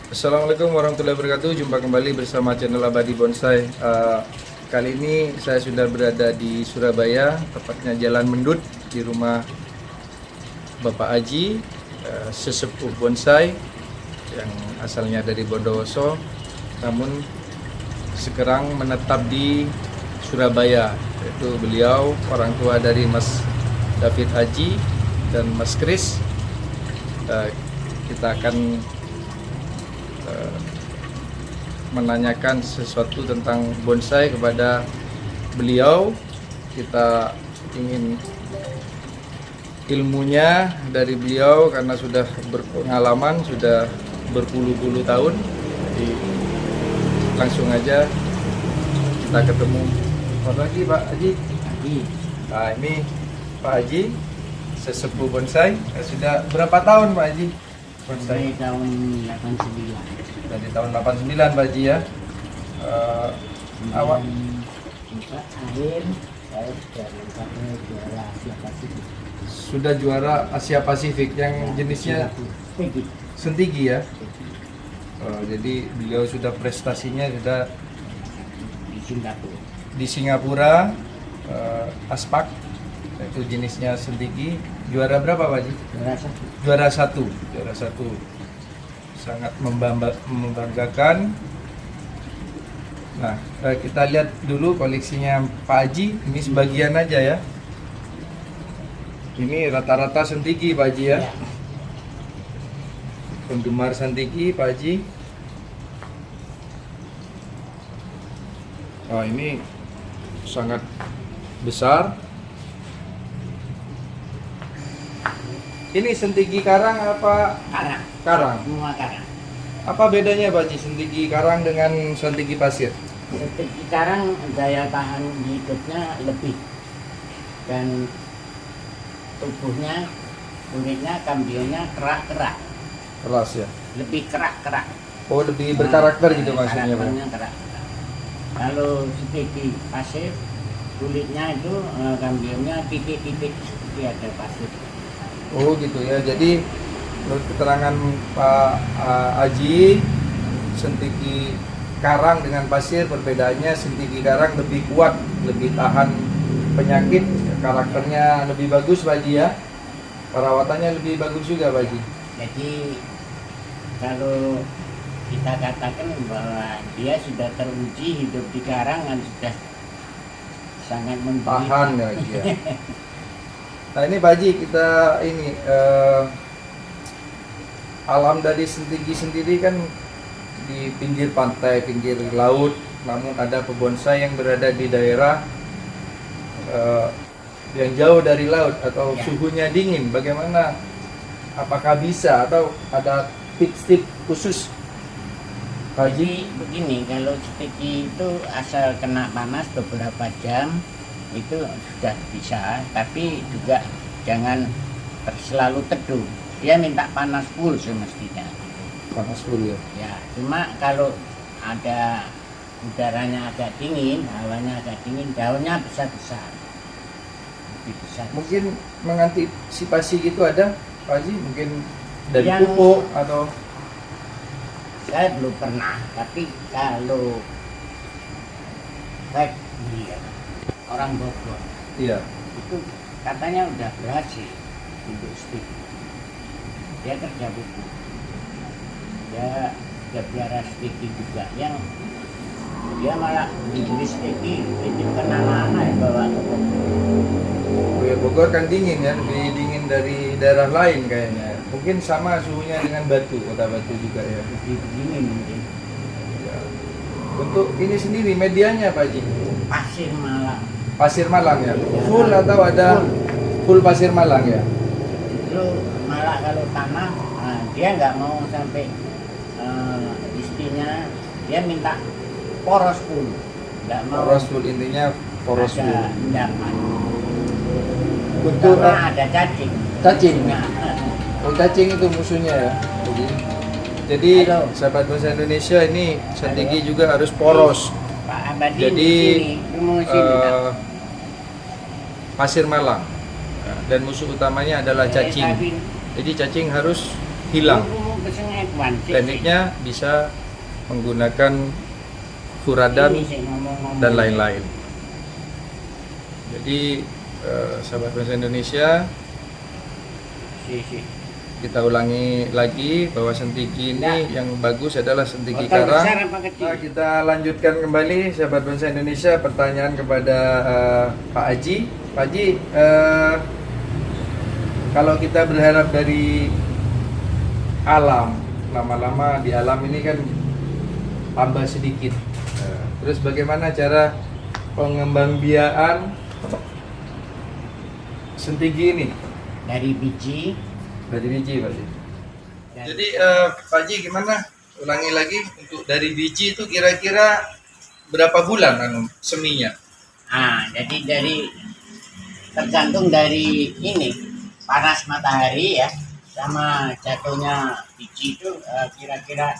Assalamualaikum warahmatullahi wabarakatuh. Jumpa kembali bersama channel Abadi Bonsai. Kali ini saya sudah berada di Surabaya, tepatnya Jalan Mendut, di rumah Bapak Aji, sesepuh bonsai yang asalnya dari Bondowoso, namun sekarang menetap di Surabaya. Yaitu beliau orang tua dari Mas David Aji dan Mas Kris. Kita akan menanyakan sesuatu tentang bonsai kepada beliau. Kita ingin ilmunya dari beliau karena sudah berpengalaman, sudah berpuluh-puluh tahun. Jadi langsung aja kita ketemu. Selamat pagi Pak Haji. Nah, ini Pak Haji, sesepuh bonsai. Sudah berapa tahun Pak Haji bonsai? Dari tahun 89. Dari tahun 89 Pak Haji ya. Awak Buka akhir saya sudah mencapai juara Asia Pasifik. sudah juara Asia Pasifik yang jenisnya Tinggi. sentigi ya. Jadi beliau sudah prestasinya sudah Di Singapura. di Singapura, Aspak, itu jenisnya sentigi. Juara berapa Pak Haji? Juara satu. Juara satu. Sangat membanggakan. Nah, kita lihat dulu koleksinya Pak Haji. Ini sebagian aja ya. Ini rata-rata sentigi Pak Haji ya. Ya. Penggemar sentigi Pak Haji. Oh, ini sangat besar. Ini sentigi karang apa Karang. karang? Semua karang. Apa bedanya Pak Haji sentigi karang dengan sentigi pasir? Strategi karang daya tahan hidupnya lebih dan tubuhnya, kulitnya, kambionya kerak-kerak, Keras ya. lebih kerak-kerak. Oh, lebih berkarakter gitu maksudnya Pak. Karakternya kerak-kerak. Kalau strategi pasir, kulitnya itu kambionya titik-titik seperti ada pasir. Oh gitu ya. Jadi menurut keterangan Pak Haji, sentigi karang dengan pasir perbedaannya sentigi karang lebih kuat, lebih tahan penyakit, karakternya lebih bagus Pak Haji ya. Perawatannya lebih bagus juga Pak Haji. Jadi kalau kita katakan bahwa dia sudah teruji hidup di karang dan sudah sangat Tahan ya Haji ya. Nah ini Pak Haji, kita ini alam dari sentigi sendiri kan di pinggir pantai, pinggir laut, namun ada pebonsai yang berada di daerah yang jauh dari laut atau Ya. suhunya dingin. Bagaimana? Apakah bisa atau ada tips-tips khusus Pak Haji? Jadi begini, kalau strategi itu asal kena panas beberapa jam itu sudah bisa, tapi juga jangan selalu teduh. Dia minta panas full semestinya. Panas dulu ya. Ya, cuma kalau ada udaranya agak dingin, hawanya agak dingin, daunnya besar-besar. Lebih besar. Mungkin mengantisipasi gitu ada Pak Haji? Mungkin dari Yang- pupuk atau Saya belum pernah, tapi kalau baik dia orang Bogor iya. itu katanya udah berhasil untuk studi. Dia kerja buku, dia udah biara studi juga, yang dia malah beli studi itu kan anak-anak yang bawa ke Bogor. Oh ya, Bogor kan dingin ya, lebih dingin dari daerah lain kayaknya. Mungkin sama suhunya dengan Batu, kota Batu juga ya. Lebih begini mungkin Ya. Untuk ini sendiri medianya Pak Haji? pasir malam Pasir Malang ya? Full atau ada full pasir Malang ya? itu malah kalau tanah dia nggak mau sampai istrinya, dia minta poros full, nggak mau Poros full, intinya poros full. ada endapan. Untuk Karena ada cacing. cacing? Nah, Oh, cacing itu musuhnya ya? Jadi Halo. sahabat bahasa Indonesia, ini sentigi juga harus poros. Pak Abadi Jadi, di sini, kamu sini, Kak. Pasir Malang. Dan musuh utamanya adalah cacing. Jadi cacing harus hilang. itu sangat wanci. Tekniknya bisa menggunakan furadan dan lain-lain. Jadi sahabat bonsai Indonesia, kita ulangi lagi bahwa sentigi ini yang bagus adalah sentigi karang. Nah, kita lanjutkan kembali sahabat bonsai Indonesia, pertanyaan kepada Pak Haji. Pak Haji, kalau kita berharap dari alam, lama-lama di alam ini kan tambah sedikit. Terus bagaimana cara pengembangbiakan sentigi ini? Dari biji, Pak Haji. Jadi Pak Haji gimana? Ulangi lagi, untuk dari biji itu kira-kira berapa bulan seminya? Jadi tergantung dari ini panas matahari ya, sama jatuhnya biji itu kira-kira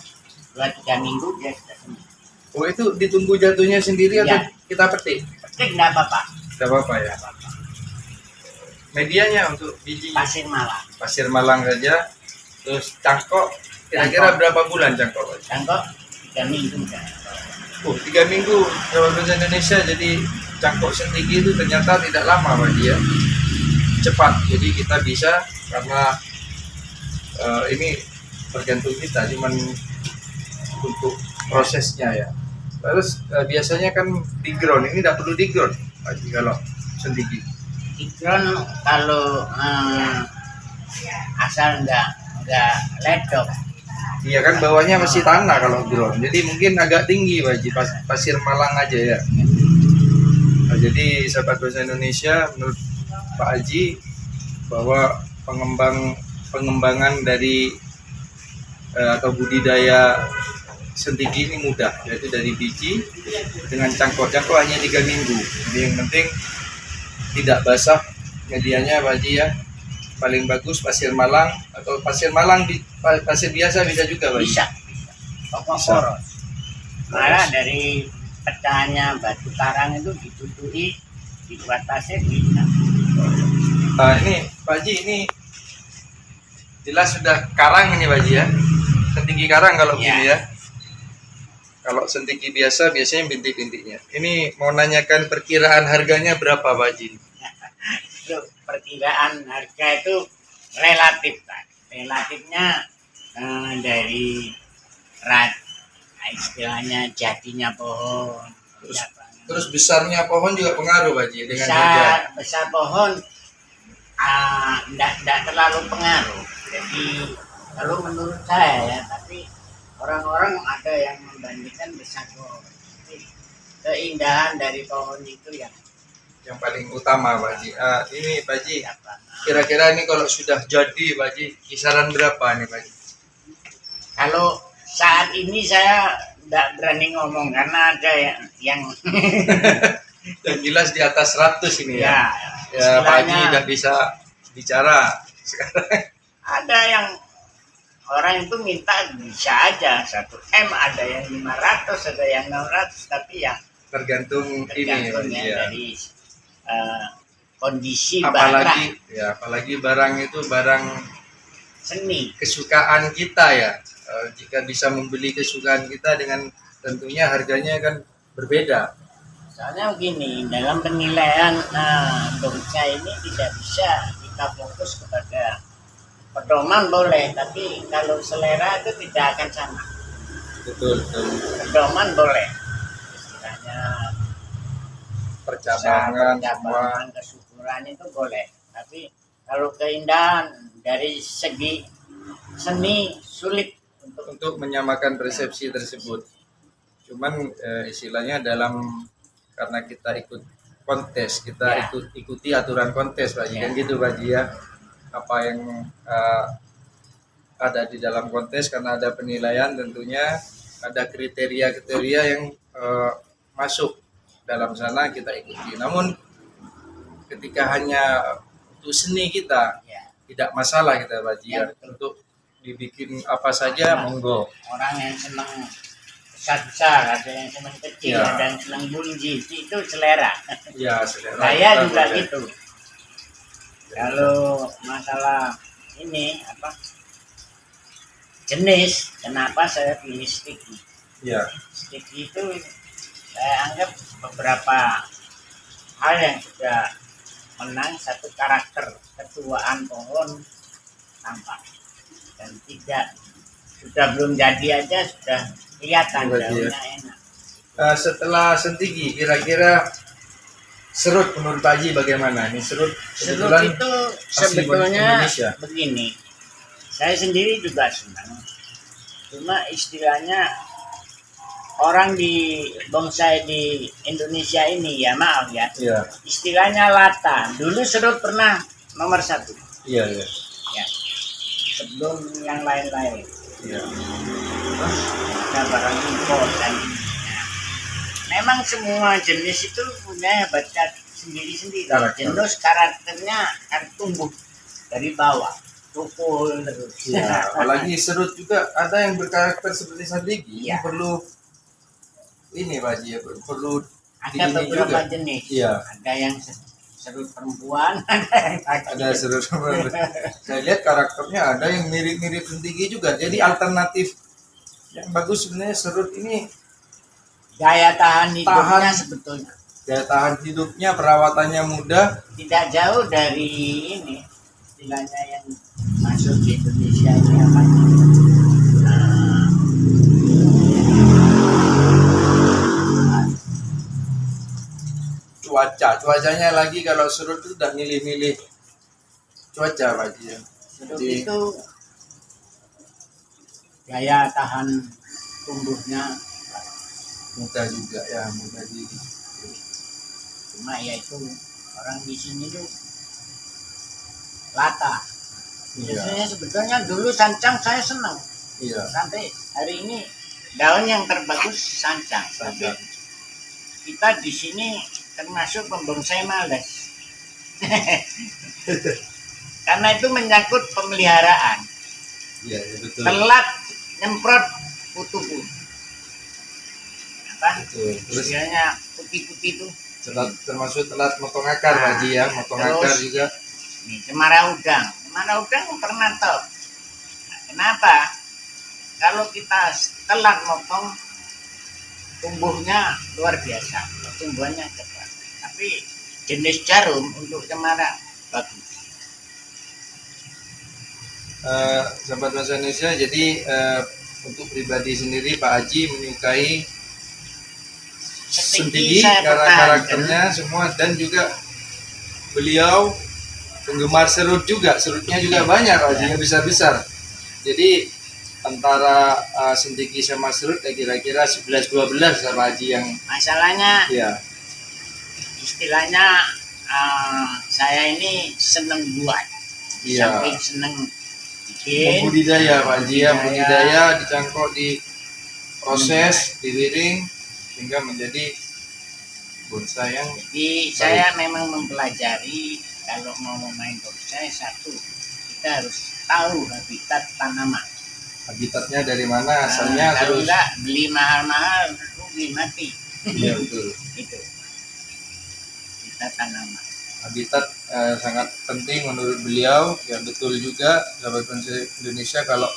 2-3 minggu dia sudah sembuh. Oh, itu ditunggu jatuhnya sendiri atau Ya. kita petik? Petik enggak apa-apa. Tidak apa-apa ya. Medianya untuk biji Pasir Malang. pasir Malang saja. Terus cangkok kira-kira berapa bulan cangkok? Cangkok 3 minggu kan. 3 minggu sahabat bonsai Indonesia. Jadi cangkok sentigi itu ternyata tidak lama Pak Haji ya. Cepat. Jadi kita bisa, karena ini tergantung kita, cuman untuk prosesnya ya. Terus biasanya kan di ground, ini tidak perlu di ground Pak Haji kalau sentigi. Ikron kalau asal enggak ledok. Iya kan, bawahnya masih tanah kalau ground. Jadi mungkin agak tinggi Pak Haji, pasir Malang aja ya. Nah, jadi sahabat bonsai Indonesia, menurut Pak Haji bahwa pengembangan dari atau budidaya sentigi ini mudah, yaitu dari biji dengan cangkok hanya 3 minggu. Jadi yang penting tidak basah medianya Pak Haji ya. Paling bagus pasir Malang, atau pasir Malang pasir biasa bisa juga Pak Haji. Bisa. Pokok poros. Malah dari pecahannya batu karang itu dituturi dibuat pasir bisa. Nah, ini Pak Haji, ini jelas sudah karang ini Pak Haji ya. Sentigi karang kalau begini ya. Kalau sentigi biasa biasanya bintik-bintiknya. Ini mau nanyakan perkiraan harganya berapa Pak Haji? Itu perkiraan harga itu relatif Pak. Relatifnya dari istilahnya jadinya pohon. Terus besarnya pohon juga pengaruh Pak Haji dengan harga. Besar pohon tidak terlalu pengaruh. Jadi kalau menurut saya ya, tapi orang-orang ada yang membandingkan besar pohon. Jadi, keindahan dari pohon itu yang paling utama Pak Haji. Ini Pak Haji, apa? kira-kira ini kalau sudah jadi Pak Haji, kisaran berapa nih Pak Haji? Kalau saat ini saya tidak berani ngomong karena ada yang Yang jelas di atas 100 ini ya. Ya Pak Haji istilahnya tidak bisa bicara sekarang. ada yang orang itu minta bisa aja 1 M, ada yang 500, ada yang 600, tapi ya Tergantung tergantung ini ya, dari kondisi apalagi barang ya, apalagi barang itu barang seni. kesukaan kita ya. Jika bisa membeli kesukaan kita, dengan tentunya harganya kan berbeda. Soalnya begini, dalam penilaian bonsai ini tidak bisa kita fokus kepada pedoman boleh, tapi kalau selera itu tidak akan sama. Betul. Pedoman boleh, istilahnya Percabangan, kesuburan itu boleh, tapi kalau keindahan dari segi seni sulit untuk menyamakan persepsi tersebut. Cuman istilahnya karena kita ikut kontes, kita ikuti aturan kontes Pak Haji, kan gitu Pak Haji ya. Apa yang ada di dalam kontes, karena ada penilaian, tentunya ada kriteria-kriteria yang masuk dalam sana, kita ikuti. Namun ketika hanya untuk seni kita tidak masalah kita Pak Haji ya. Untuk dibikin apa saja monggo. Orang yang senang besar-besar, ada yang senang kecil, ada yang senang bunyi, itu selera. Ya, selera. Saya juga gitu. Kalau masalah ini jenis kenapa saya pilih sticky. Iya. Sticky itu saya anggap beberapa hal yang sudah menang, satu karakter ketuaan pohon tampak, dan tiga sudah belum jadi aja sudah kelihatan daunnya enak. Setelah sentigi, kira-kira serut menurut Pak Haji bagaimana? Ini serut Serut itu sebetulnya begini, saya sendiri juga senang, cuma istilahnya orang di bonsai di Indonesia ini, ya maaf ya, istilahnya lata. Dulu serut pernah nomor 1. Iya. Ya, sebelum yang lain-lain. Iya. Terus ada barang impor dan memang semua jenis itu punya hebatnya sendiri-sendiri. Jenis karakternya akan tumbuh dari bawah, tukul terus. Ya, apalagi serut juga ada yang berkarakter seperti sandigi. Ya. Perlu ini Pak Haji ya, perlu ada beberapa juga jenis. Iya. Ada yang serut perempuan, ada serut perempuan. Saya lihat karakternya ada yang mirip-mirip sentigi juga. Jadi alternatif yang bagus sebenarnya serut ini. Daya tahan hidupnya sebetulnya. Daya tahan hidupnya, perawatannya mudah. Tidak jauh dari ini, istilahnya yang masuk di Indonesia ini apa? Cuacanya lagi kalau serut itu udah milih-milih cuaca Pak Haji ya. Serut itu daya tahan tumbuhnya mudah juga ya, mudah diri. Cuma ya itu orang di sini tuh lata. Biasanya sebetulnya dulu sancang saya senang. Iya. Sampai hari ini daun yang terbagus sancang. Tapi kita di sini termasuk pembonsai males. Karena itu menyangkut pemeliharaan. Iya, betul. Telat nyemprot kutu-kutu. Betul. Terus istilahnya putih-putih itu termasuk telat motong akar Pak Haji ya, motong akar juga. Nih, cemara udang pernah tahu. Nah, kenapa? Kalau kita telat motong, tumbuhnya luar biasa, tumbuhannya cepat. Tapi jenis jarum untuk cemara bagus. Sahabat bahasa Indonesia, jadi untuk pribadi sendiri Pak Haji menyukai sentigi karena karakternya semua, dan juga beliau penggemar serut juga. Serutnya juga banyak Pak Haji, besar-besar. Jadi antara sentigi sama serut ya kira-kira 11-12 Pak Haji yang masalahnya. Ya. Istilahnya saya ini seneng buat. Iya. Samping seneng bikin budidaya Pak Haji ya, budidaya dicangkok, di proses, diwiring sehingga menjadi bonsai yang. Jadi saya memang mempelajari kalau mau main bonsai, satu kita harus tahu habitat tanaman. Habitatnya dari mana asalnya, kalau terus enggak beli mahal-mahal rugi mati. Iya betul. Itu habitat tanaman. Habitat sangat penting menurut beliau ya, betul juga sahabat bonsai Indonesia. Kalau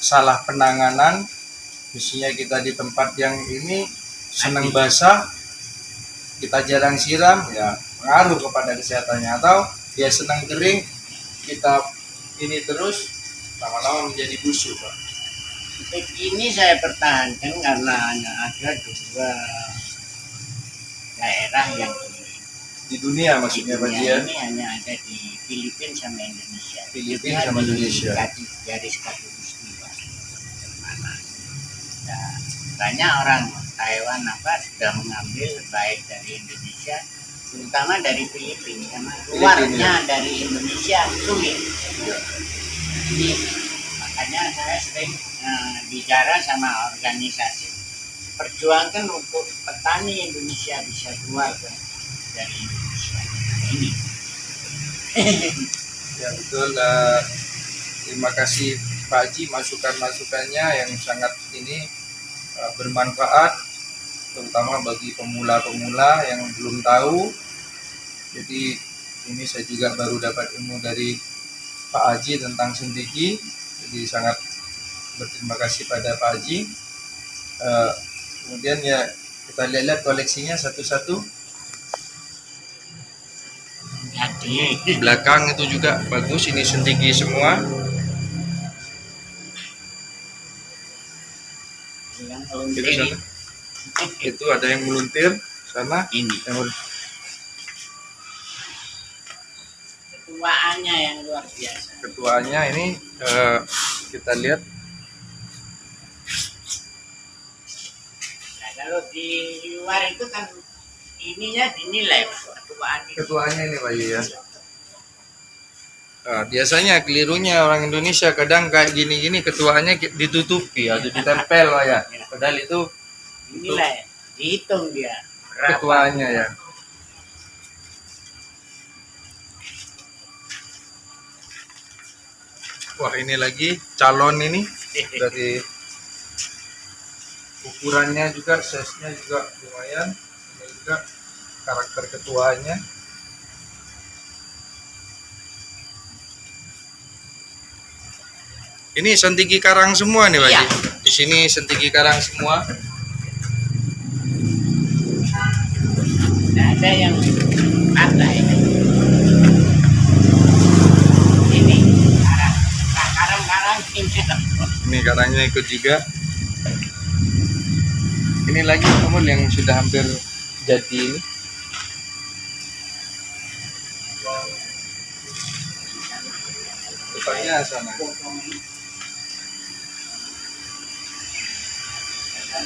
salah penanganan, mestinya kita di tempat yang ini senang basah, kita jarang siram ya pengaruh kepada kesehatannya, atau dia senang kering, kita ini terus lama-lama menjadi busuk Pak. Ini saya pertahankan karena hanya ada 2 daerah yang Di dunia maksudnya Pak Haji ya. Ini hanya ada di Filipina sama Indonesia. Filipina sama Indonesia. Garis khatulistiwa. Mana? Ya, banyak orang Taiwan sudah mengambil baik dari Indonesia, terutama dari Filipina, karena keluarnya dari Indonesia sulit. Jadi makanya saya sering bicara sama organisasi, perjuangkan untuk petani Indonesia bisa keluar dari Indonesia. Ini. Ya betul. Terima kasih Pak Haji masukan-masukannya yang sangat ini bermanfaat, terutama bagi pemula-pemula yang belum tahu. Jadi ini saya juga baru dapat ilmu dari Pak Haji tentang sentigi, jadi sangat berterima kasih pada Pak Haji. Kemudian ya kita lihat koleksinya satu-satu. Jadi Belakang itu juga bagus, ini sentigi semua. yang Itu meluntir sana. Itu ada yang meluntir sana. ini ketuaannya yang luar biasa. Ketuanya ini kita lihat. Nah, kalau di luar itu kan ininya dinilai ketuaan itu. Ketuanya ini Pak Haji ya. Biasanya kelirunya orang Indonesia kadang kayak gini-gini ketuanya ditutupi atau ditempel Pak ya. Padahal itu Dinilai, dihitung dia. Berapa ketuanya ya. Wah ini lagi calon ini dari ukurannya juga, size-nya juga lumayan. Ini juga karakter ketuanya. Ini sentigi karang semua nih Pak Iya. Haji. Di sini sentigi karang semua. Tidak ada yang patah ini. Ini karang, nah, karang-karang ini. Ini karangnya ikut juga. Ini lagi nomor yang sudah hampir jadi ini. Depannya sana. Nah,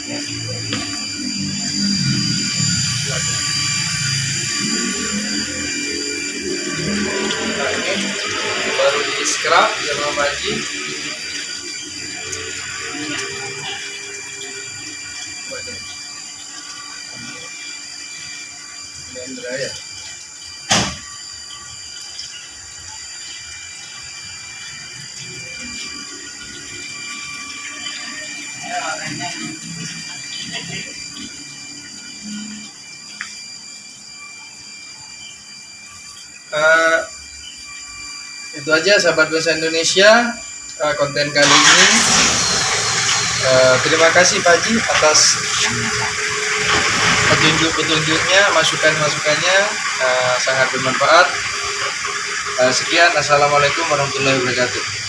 ini baru di scrap sama Pak Haji. Lendra ya. Itu aja sahabat bonsai Indonesia, konten kali ini. Terima kasih Pak Haji atas petunjuk-petunjuknya, masukan-masukannya, sangat bermanfaat. Sekian, assalamualaikum warahmatullahi wabarakatuh.